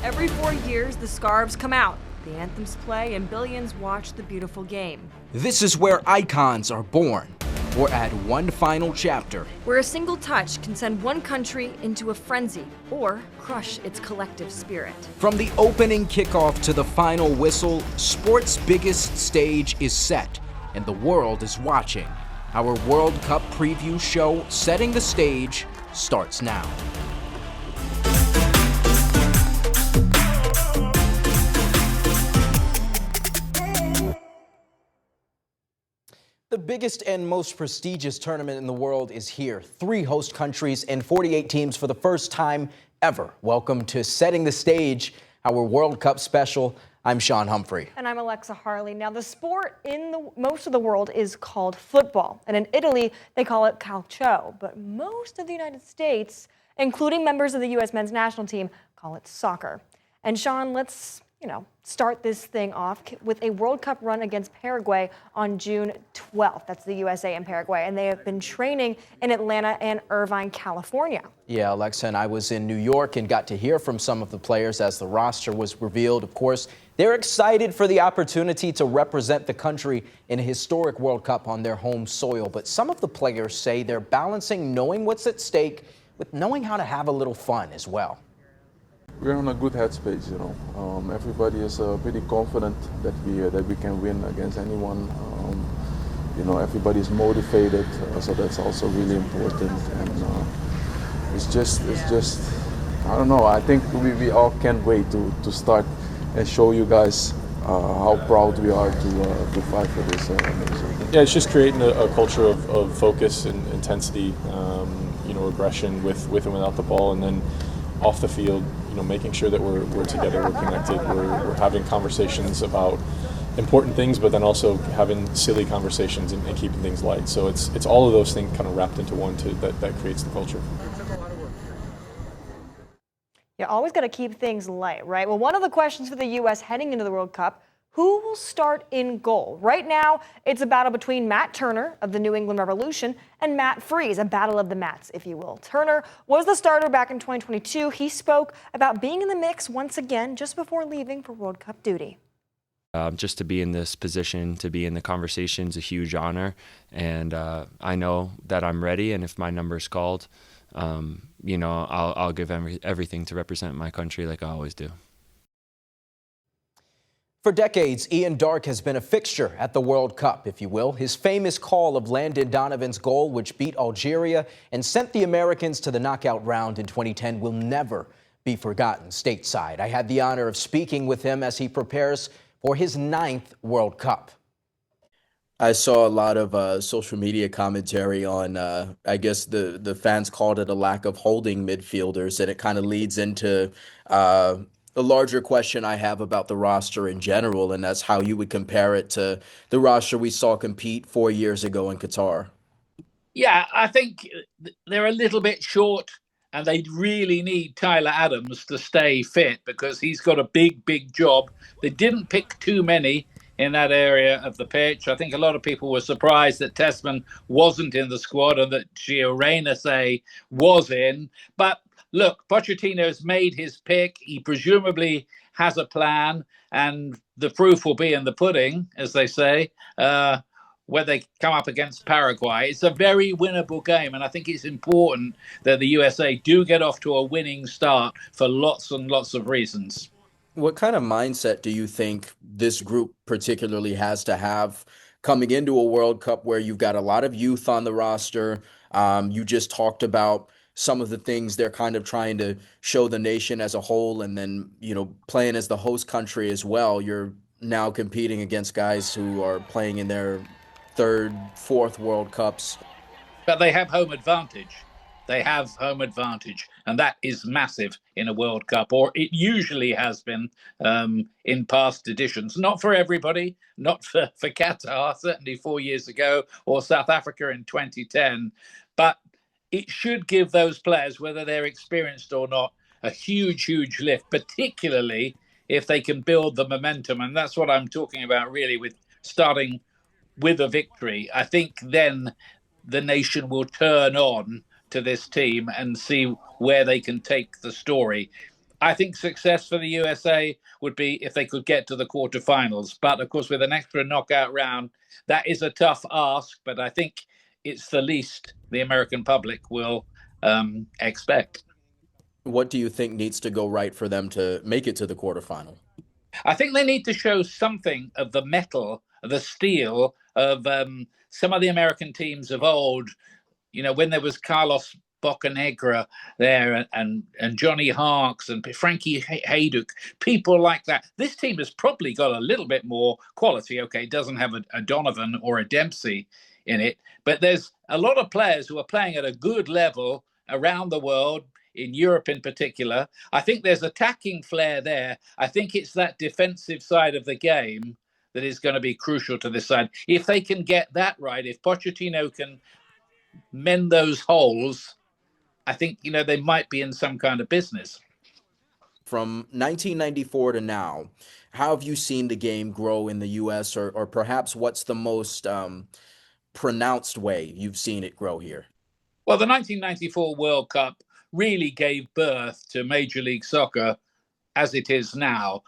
Every 4 years, the scarves come out, the anthems play, and billions watch the beautiful game. This is where icons are born. We're at one final chapter, where a single touch can send one country into a frenzy or crush its collective spirit. From the opening kickoff to the final whistle, sport's biggest stage is set, and the world is watching. Our World Cup preview show, Setting the Stage, starts now. The biggest and most prestigious tournament in the world is here. 3 host countries and 48 teams for the first time ever. Welcome to Setting the Stage, our World Cup special. I'm Sean Humphrey. And I'm Alexa Harley. Now, the sport in most of the world is called football. And in Italy, they call it calcio. But most of the United States, including members of the U.S. men's national team, call it soccer. And Sean, let's start this thing off with a World Cup run against Paraguay on June 12th. That's the USA and Paraguay. And they have been training in Atlanta and Irvine, California. Yeah, Alexa, and I was in New York and got to hear from some of the players as the roster was revealed. Of course, they're excited for the opportunity to represent the country in a historic World Cup on their home soil. But some of the players say they're balancing knowing what's at stake with knowing how to have a little fun as well. We're in a good headspace, everybody is pretty confident that we can win against anyone. Everybody is motivated, so that's also really important. And it's just I don't know. I think we all can't wait to start and show you guys how proud we are to fight for this amazing. Yeah, it's just creating a culture of focus and intensity, aggression with and without the ball, and then off the field, making sure that we're together, we're connected, we're having conversations about important things, but then also having silly conversations and keeping things light. So it's all of those things kind of wrapped into one that creates the culture. You always got to keep things light, right? Well, one of the questions for the U.S. heading into the World Cup: who will start in goal? Right now, it's a battle between Matt Turner of the New England Revolution and Matt Freese, a battle of the Matts, if you will. Turner was the starter back in 2022. He spoke about being in the mix once again just before leaving for World Cup duty. Just to be in this position, to be in the conversation is a huge honor. And I know that I'm ready, and if my number's called, I'll give everything to represent my country like I always do. For decades, Ian Darke has been a fixture at the World Cup, if you will. His famous call of Landon Donovan's goal, which beat Algeria and sent the Americans to the knockout round in 2010, will never be forgotten stateside. I had the honor of speaking with him as he prepares for his 9th World Cup. I saw a lot of social media commentary on, I guess the fans called it a lack of holding midfielders, and it kind of leads into the larger question I have about the roster in general, and that's how you would compare it to the roster we saw compete 4 years ago in Qatar. Yeah, I think they're a little bit short, and they really need Tyler Adams to stay fit because he's got a big job. They didn't pick too many in that area of the pitch. I think a lot of people were surprised that Tessman wasn't in the squad and that Gio Reyna was in. But look, Pochettino's made his pick. He presumably has a plan, and the proof will be in the pudding, as they say, where they come up against Paraguay. It's a very winnable game, and I think it's important that the USA do get off to a winning start for lots and lots of reasons. What kind of mindset do you think this group particularly has to have coming into a World Cup where you've got a lot of youth on the roster? You just talked about some of the things they're kind of trying to show the nation as a whole, and then, playing as the host country as well. You're now competing against guys who are playing in their 3rd, 4th World Cups. But they have home advantage. And that is massive in a World Cup, or it usually has been in past editions. Not for everybody, not for Qatar, certainly 4 years ago, or South Africa in 2010, but it should give those players, whether they're experienced or not, a huge lift, particularly if they can build the momentum. And that's what I'm talking about, really, with starting with a victory. I think then the nation will turn on to this team and see where they can take the story. I think success for the USA would be if they could get to the quarterfinals. But of course, with an extra knockout round, that is a tough ask. But I think it's the least the American public will expect. What do you think needs to go right for them to make it to the quarterfinal? I think they need to show something of the metal, the steel of some of the American teams of old. You know, when there was Carlos Bocanegra there and Johnny Harkes and Frankie Hayduk, people like that. This team has probably got a little bit more quality. Okay, it doesn't have a Donovan or a Dempsey in it, but there's a lot of players who are playing at a good level around the world, in Europe in particular. I think there's attacking flair there. I think it's that defensive side of the game that is going to be crucial to this side. If they can get that right, if Pochettino can mend those holes, I think, you know, they might be in some kind of business. From 1994 to now, how have you seen the game grow in the U.S., or perhaps what's the most pronounced way you've seen it grow here? Well, the 1994 World Cup really gave birth to Major League Soccer as it is now.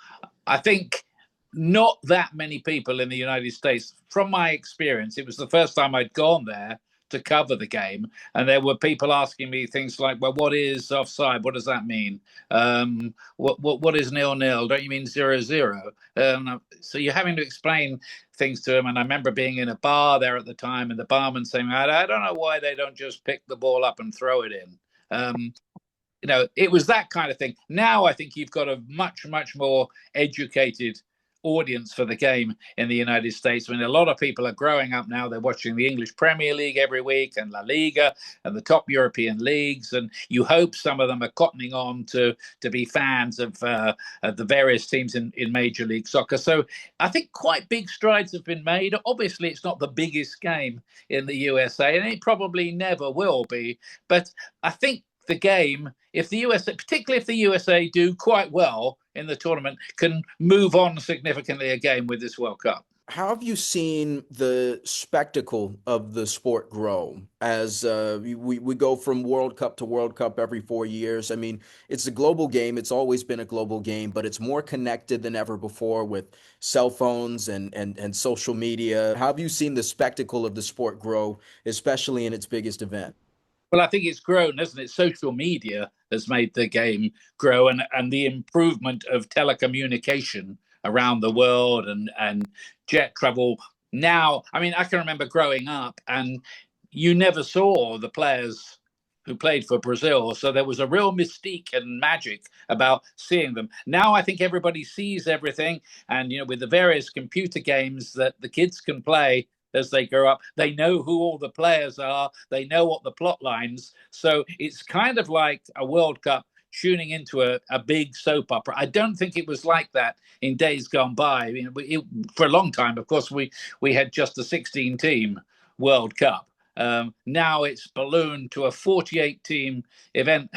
I think not that many people in the United States, from my experience, it was the first time I'd gone there to cover the game, and there were people asking me things like, well, what is offside? What does that mean? What is 0-0? Don't you mean 0-0? So you're having to explain things to them. And I remember being in a bar there at the time, and the barman saying, I don't know why they don't just pick the ball up and throw it in. You know, it was that kind of thing. Now I think you've got a much, much more educated audience for the game in the United States. I mean, a lot of people are growing up now. They're watching the English Premier League every week and La Liga and the top European leagues. And you hope some of them are cottoning on to be fans of the various teams in Major League Soccer. So I think quite big strides have been made. Obviously, it's not the biggest game in the USA, and it probably never will be. But I think the game, if the USA, particularly if the USA do quite well in the tournament, can move on significantly again with this World Cup. How have you seen the spectacle of the sport grow as we go from World Cup to World Cup every 4 years? I mean, it's a global game. It's always been a global game, but it's more connected than ever before with cell phones and social media. How have you seen the spectacle of the sport grow, especially in its biggest event? Well, I think it's grown, hasn't it? Social media has made the game grow, and the improvement of telecommunication around the world and jet travel. Now, I mean, I can remember growing up and you never saw the players who played for Brazil. So there was a real mystique and magic about seeing them. Now I think everybody sees everything. And, you know, with the various computer games that the kids can play as they grow up, they know who all the players are. They know what the plot lines. So it's kind of like a World Cup tuning into a big soap opera. I don't think it was like that in days gone by. I mean, for a long time, of course, we had just a 16-team World Cup. Now it's ballooned to a 48-team event.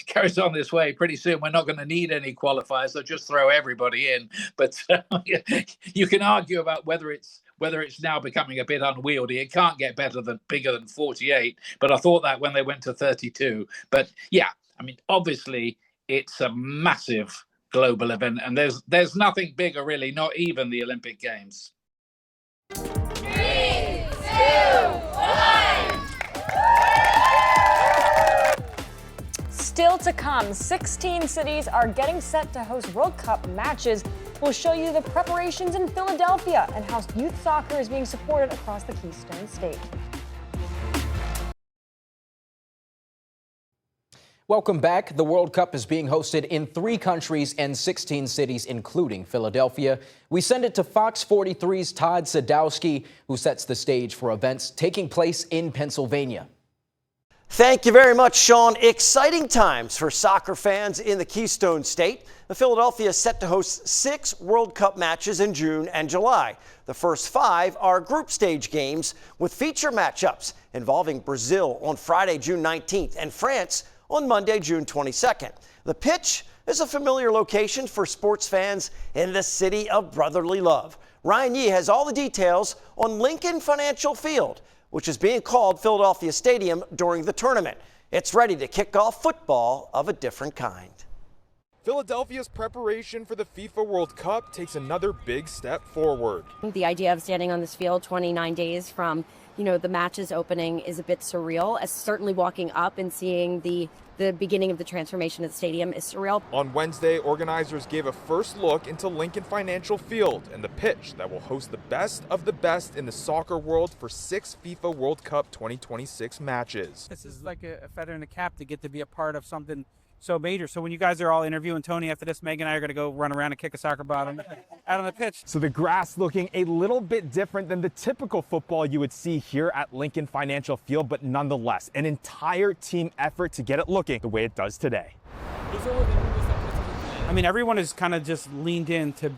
Carries on this way. Pretty soon we're not going to need any qualifiers. So just throw everybody in. But you can argue about whether it's now becoming a bit unwieldy. It can't get bigger than 48. But I thought that when they went to 32. But yeah, I mean, obviously it's a massive global event, and there's nothing bigger really, not even the Olympic Games. 3, 2, 1. Still to come, 16 cities are getting set to host World Cup matches. We'll show you the preparations in Philadelphia and how youth soccer is being supported across the Keystone State. Welcome back. The World Cup is being hosted in 3 countries and 16 cities, including Philadelphia. We send it to Fox 43's Todd Sadowski, who sets the stage for events taking place in Pennsylvania. Thank you very much, Sean. Exciting times for soccer fans in the Keystone State. Philadelphia is set to host 6 World Cup matches in June and July. The first 5 are group stage games with feature matchups involving Brazil on Friday, June 19th, and France on Monday, June 22nd. The pitch is a familiar location for sports fans in the city of brotherly love. Ryan Yee has all the details on Lincoln Financial Field, which is being called Philadelphia Stadium during the tournament. It's ready to kick off football of a different kind. Philadelphia's preparation for the FIFA World Cup takes another big step forward. The idea of standing on this field 29 days from, the matches opening is a bit surreal, as certainly walking up and seeing the beginning of the transformation of the stadium is surreal. On Wednesday, organizers gave a first look into Lincoln Financial Field and the pitch that will host the best of the best in the soccer world for 6 FIFA World Cup 2026 matches. This is like a feather in the cap to get to be a part of something so major. So when you guys are all interviewing Tony after this, Meg and I are going to go run around and kick a soccer ball out on the pitch. So the grass looking a little bit different than the typical football you would see here at Lincoln Financial Field, but nonetheless, an entire team effort to get it looking the way it does today. I mean, everyone has kind of just leaned in to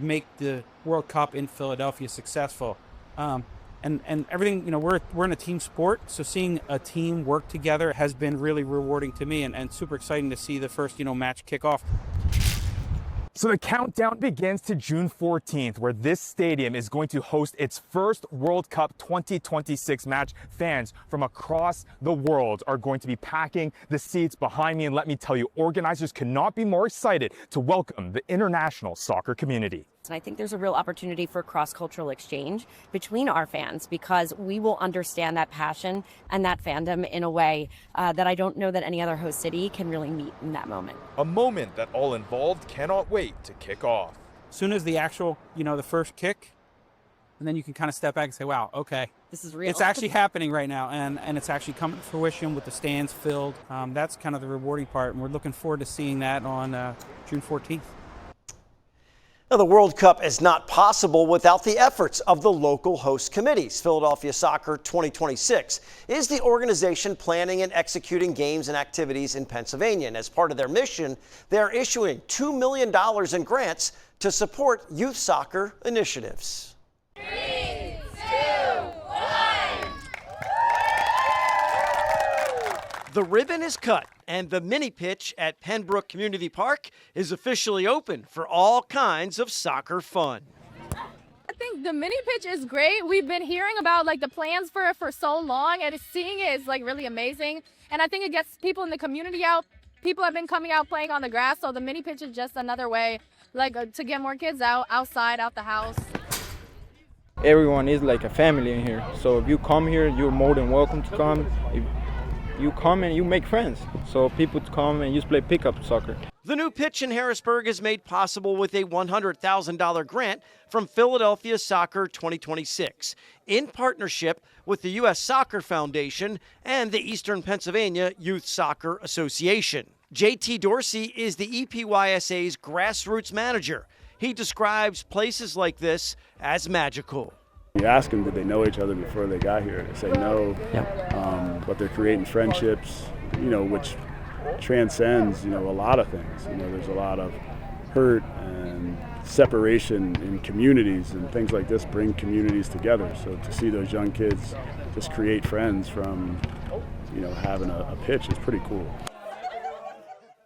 make the World Cup in Philadelphia successful. And everything, we're in a team sport, so seeing a team work together has been really rewarding to me and super exciting to see the first, match kick off. So the countdown begins to June 14th, where this stadium is going to host its first World Cup 2026 match. Fans from across the world are going to be packing the seats behind me, and let me tell you, organizers could not be more excited to welcome the international soccer community. And I think there's a real opportunity for cross-cultural exchange between our fans, because we will understand that passion and that fandom in a way that I don't know that any other host city can really meet in that moment. A moment that all involved cannot wait to kick off. As soon as the actual, the first kick, and then you can kind of step back and say, wow, okay. This is real. It's actually happening right now, and it's actually coming to fruition with the stands filled. That's kind of the rewarding part, and we're looking forward to seeing that on June 14th. Now, the World Cup is not possible without the efforts of the local host committees. Philadelphia Soccer 2026 is the organization planning and executing games and activities in Pennsylvania. And as part of their mission, they're issuing $2 million in grants to support youth soccer initiatives. 3, 2, 1. The ribbon is cut, and the mini pitch at Pembroke Community Park is officially open for all kinds of soccer fun. I think the mini pitch is great. We've been hearing about the plans for it for so long, and seeing it is really amazing. And I think it gets people in the community out. People have been coming out playing on the grass, so the mini pitch is just another way to get more kids outside, out the house. Everyone is like a family in here. So if you come here, you're more than welcome to come. If you come and you make friends. So people come and just play pickup soccer. The new pitch in Harrisburg is made possible with a $100,000 grant from Philadelphia Soccer 2026 in partnership with the U.S. Soccer Foundation and the Eastern Pennsylvania Youth Soccer Association. JT Dorsey is the EPYSA's grassroots manager. He describes places like this as magical. You ask them, did they know each other before they got here? They say no, but they're creating friendships, which transcends, a lot of things. There's a lot of hurt and separation in communities, and things like this bring communities together. So to see those young kids just create friends from, having a pitch is pretty cool.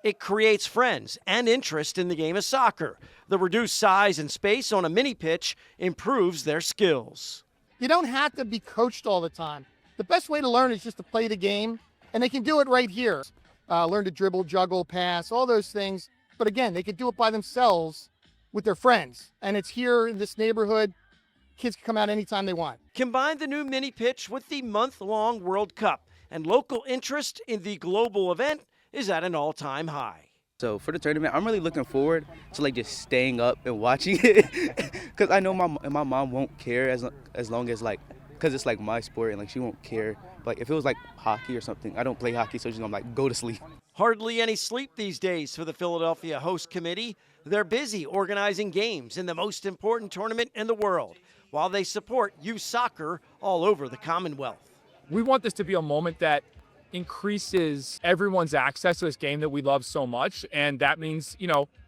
It creates friends and interest in the game of soccer. The reduced size and space on a mini pitch improves their skills. You don't have to be coached all the time. The best way to learn is just to play the game, and they can do it right here. Learn to dribble, juggle, pass, all those things. But again, they can do it by themselves with their friends. And it's here in this neighborhood. Kids can come out anytime they want. Combine the new mini pitch with the month-long World Cup, and local interest in the global event is at an all-time high. So for the tournament, I'm really looking forward to just staying up and watching it, because I know my mom won't care as long as because it's my sport, and she won't care. But if it was hockey or something, I don't play hockey, so she's gonna go to sleep. Hardly any sleep these days for the Philadelphia Host Committee. They're busy organizing games in the most important tournament in the world, while they support youth soccer all over the Commonwealth. We want this to be a moment that increases everyone's access to this game that we love so much. And that means,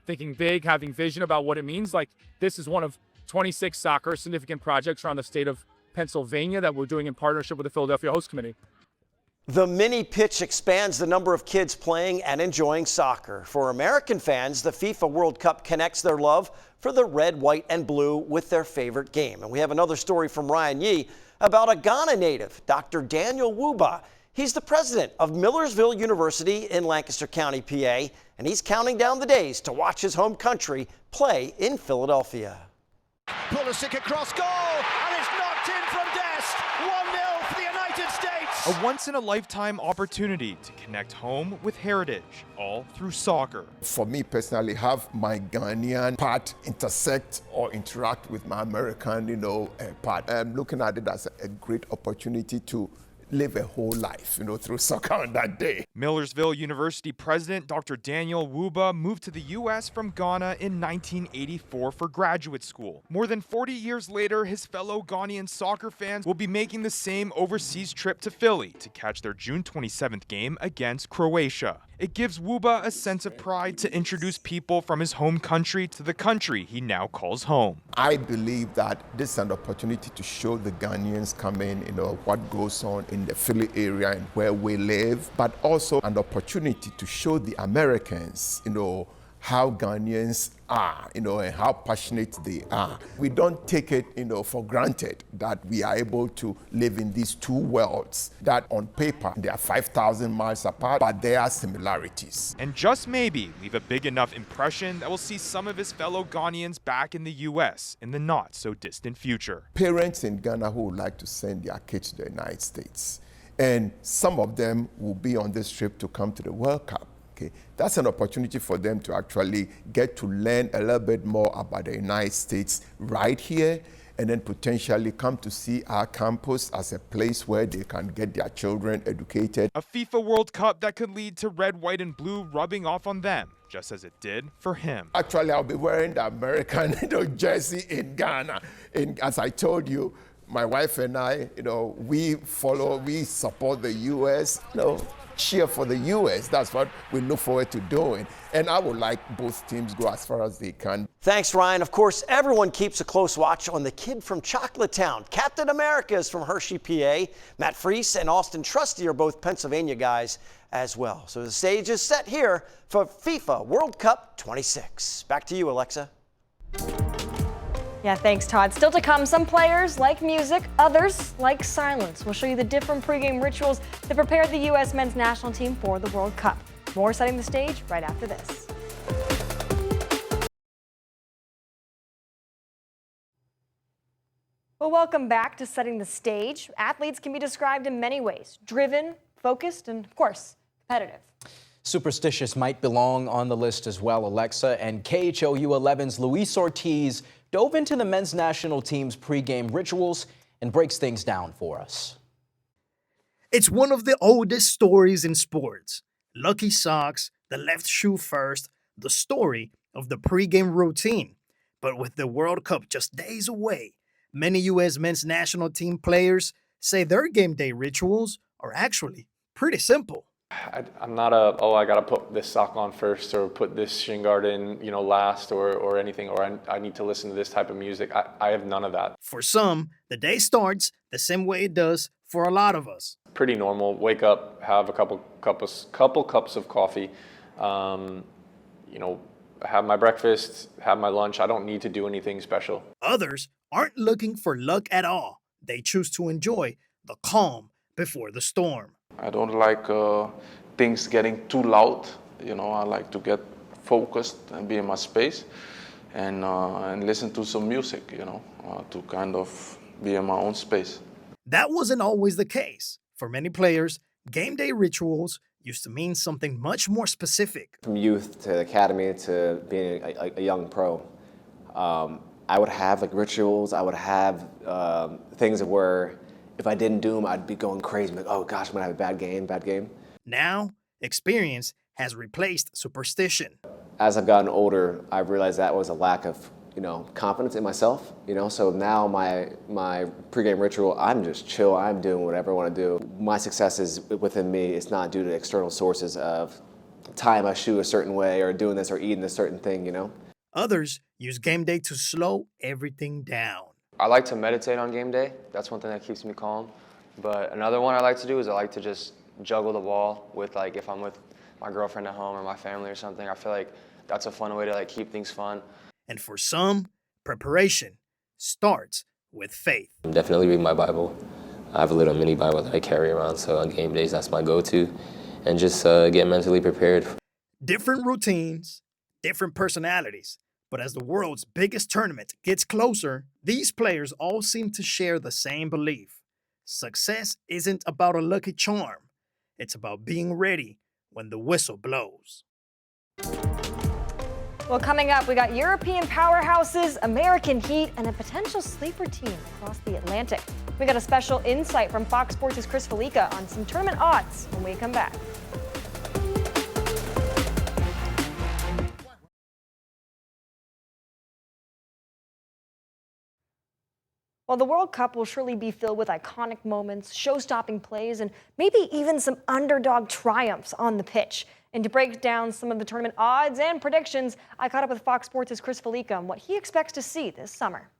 thinking big, having vision about what it means. This is one of 26 soccer significant projects around the state of Pennsylvania that we're doing in partnership with the Philadelphia Host Committee. The mini pitch expands the number of kids playing and enjoying soccer. For American fans, the FIFA World Cup connects their love for the red, white, and blue with their favorite game. And we have another story from Ryan Yee about a Ghana native, Dr. Daniel Wuba. He's the president of Millersville University in Lancaster County, PA, and he's counting down the days to watch his home country play in Philadelphia. Pulisic across goal, and it's knocked in from Dest. 1-0 for the United States. A once-in-a-lifetime opportunity to connect home with heritage, all through soccer. For me personally, have my Ghanaian part intersect or interact with my American, part. I'm looking at it as a great opportunity to live a whole life, through soccer on that day. Millersville University president Dr. Daniel Wuba moved to the U.S. from Ghana in 1984 for graduate school. More than 40 years later, his fellow Ghanaian soccer fans will be making the same overseas trip to Philly to catch their June 27th game against Croatia. It gives Wuba a sense of pride to introduce people from his home country to the country he now calls home. I believe that this is an opportunity to show the Ghanaians coming, what goes on in the Philly area and where we live, but also an opportunity to show the Americans, how Ghanaians are, and how passionate they are. We don't take it, for granted that we are able to live in these two worlds that on paper they are 5,000 miles apart, but there are similarities. And just maybe leave a big enough impression that will see some of his fellow Ghanaians back in the U.S. in the not so distant future. Parents in Ghana who would like to send their kids to the United States, and some of them will be on this trip to come to the World Cup. Okay, that's an opportunity for them to actually get to learn a little bit more about the United States right here, and then potentially come to see our campus as a place where they can get their children educated. A FIFA World Cup that could lead to red, white, and blue rubbing off on them, just as it did for him. Actually, I'll be wearing the American jersey in Ghana. As I told you, my wife and I, we support the U.S., cheer for the U.S. That's what we look forward to doing. And I would like both teams go as far as they can. Thanks, Ryan. Of course, everyone keeps a close watch on the kid from Chocolatetown. Captain America is from Hershey, PA. Matt Freese and Austin Trusty are both Pennsylvania guys as well. So the stage is set here for FIFA World Cup 26. Back to you, Alexa. Yeah, thanks, Todd. Still to come, some players like music, others like silence. We'll show you the different pregame rituals that prepare the U.S. men's national team for the World Cup. More setting the stage right after this. Well, welcome back to Setting the Stage. Athletes can be described in many ways: driven, focused, and of course, competitive. Superstitious might belong on the list as well, Alexa, and KHOU 11's Luis Ortiz dove into the men's national team's pregame rituals and breaks things down for us. It's one of the oldest stories in sports. Lucky socks, the left shoe first, the story of the pregame routine. But with the World Cup just days away, many U.S. men's national team players say their game day rituals are actually pretty simple. I'm not I got to put this sock on first or put this shin guard in, last or anything, or I need to listen to this type of music. I have none of that. For some, the day starts the same way it does for a lot of us. Pretty normal. Wake up, have a couple cups of coffee, have my breakfast, have my lunch. I don't need to do anything special. Others aren't looking for luck at all. They choose to enjoy the calm before the storm. I don't like things getting too loud. I like to get focused and be in my space and listen to some music, to kind of be in my own space. That wasn't always the case. For many players, game day rituals used to mean something much more specific. From youth to academy to being a young pro, I would have rituals. I would have things where if I didn't do them, I'd be going crazy. Like, oh gosh, I'm gonna have a bad game. Now, experience has replaced superstition. As I've gotten older, I've realized that was a lack of, confidence in myself. So now my pregame ritual, I'm just chill. I'm doing whatever I want to do. My success is within me. It's not due to external sources of tying my shoe a certain way or doing this or eating a certain thing. Others use game day to slow everything down. I like to meditate on game day. That's one thing that keeps me calm. But another one I like to do is I like to just juggle the ball with if I'm with my girlfriend at home or my family or something. I feel like that's a fun way to keep things fun. And for some, preparation starts with faith. I'm definitely reading my Bible. I have a little mini Bible that I carry around, so on game days that's my go-to. And just get mentally prepared. Different routines, different personalities. But as the world's biggest tournament gets closer, these players all seem to share the same belief. Success isn't about a lucky charm. It's about being ready when the whistle blows. Well, coming up, we got European powerhouses, American heat, and a potential sleeper team across the Atlantic. We got a special insight from Fox Sports' Chris Fallica on some tournament odds when we come back. Well, the World Cup will surely be filled with iconic moments, show-stopping plays, and maybe even some underdog triumphs on the pitch. And to break down some of the tournament odds and predictions, I caught up with Fox Sports' Chris Fallica on what he expects to see this summer.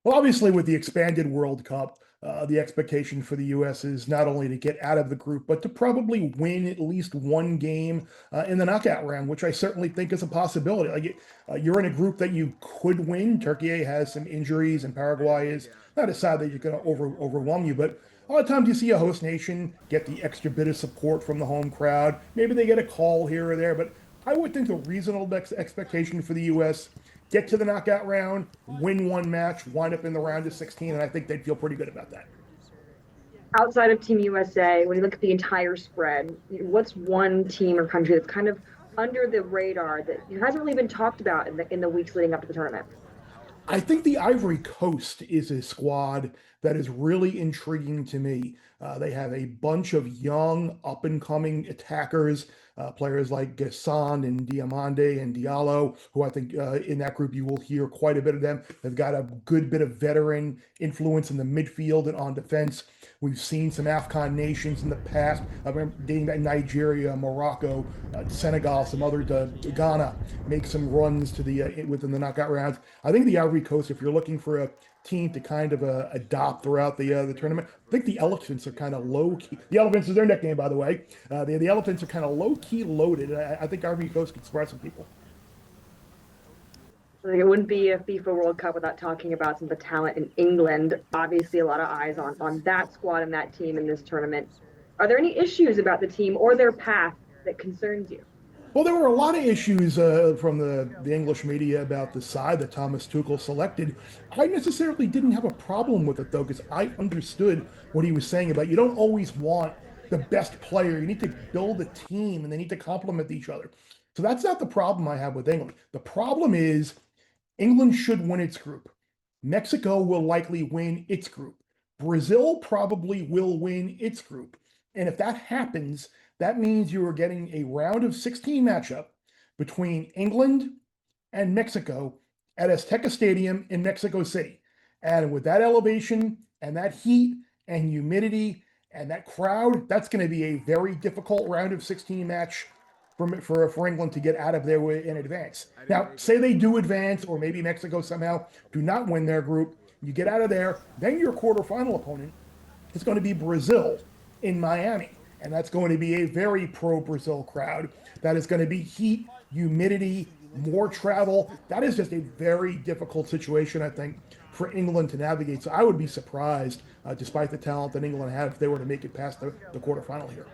Well, obviously, with the expanded World Cup, the expectation for the U.S. is not only to get out of the group, but to probably win at least one game in the knockout round, which I certainly think is a possibility. Like you're in a group that you could win. Turkey has some injuries, and Paraguay is not a side that you're going to overwhelm you, but a lot of times you see a host nation get the extra bit of support from the home crowd. Maybe they get a call here or there, but I would think the reasonable expectation for the U.S. get to the knockout round, win one match, wind up in the round of 16, and I think they'd feel pretty good about that. Outside of Team USA, when you look at the entire spread, what's one team or country that's kind of under the radar that hasn't really been talked about in the weeks leading up to the tournament? I think the Ivory Coast is a squad that is really intriguing to me. They have a bunch of young, up-and-coming attackers, players like Gasson and Diamande and Diallo, who I think in that group you will hear quite a bit of them. They've got a good bit of veteran influence in the midfield and on defense. We've seen some AFCON nations in the past, dating back Nigeria, Morocco, Senegal, some other Ghana, make some runs to the within the knockout rounds. I think the Ivory Coast, if you're looking for a team to kind of adopt throughout the tournament, I think the Elephants are kind of low-key. The Elephants is their nickname, by the way. The Elephants are kind of low-key loaded. I think Ivory Coast can surprise some people. It wouldn't be a FIFA World Cup without talking about some of the talent in England. Obviously, a lot of eyes on that squad and that team in this tournament. Are there any issues about the team or their path that concerns you? Well, there were a lot of issues from the English media about the side that Thomas Tuchel selected. I necessarily didn't have a problem with it, though, because I understood what he was saying about you don't always want the best player. You need to build a team, and they need to complement each other. So that's not the problem I have with England. The problem is England should win its group. Mexico will likely win its group. Brazil probably will win its group. And if that happens, that means you are getting a round of 16 matchup between England and Mexico at Azteca Stadium in Mexico City. And with that elevation and that heat and humidity and that crowd, that's going to be a very difficult round of 16 match for England to get out of there in advance. Now, say they do advance, or maybe Mexico somehow do not win their group, you get out of there, then your quarterfinal opponent is going to be Brazil in Miami. And that's going to be a very pro-Brazil crowd. That is going to be heat, humidity, more travel. That is just a very difficult situation, I think, for England to navigate. So I would be surprised, despite the talent that England had, if they were to make it past the quarterfinal here.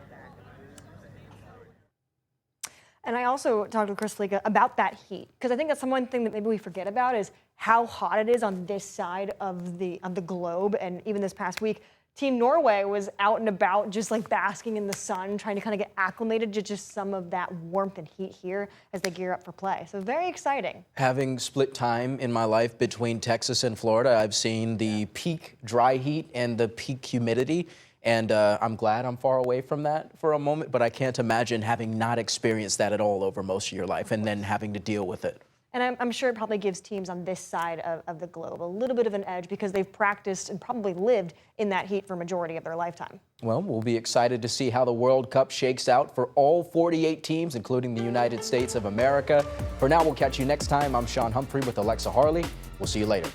And I also talked with Chris Fallica about that heat, because I think that's one thing that maybe we forget about is how hot it is on this side of the globe. And even this past week, Team Norway was out and about, just like basking in the sun, trying to kind of get acclimated to just some of that warmth and heat here as they gear up for play. So very exciting. Having split time in my life between Texas and Florida, I've seen the peak dry heat and the peak humidity. And I'm glad I'm far away from that for a moment, but I can't imagine having not experienced that at all over most of your life and then having to deal with it. And I'm sure it probably gives teams on this side of the globe a little bit of an edge because they've practiced and probably lived in that heat for a majority of their lifetime. Well, we'll be excited to see how the World Cup shakes out for all 48 teams, including the United States of America. For now, we'll catch you next time. I'm Sean Humphrey with Alexa Harley. We'll see you later.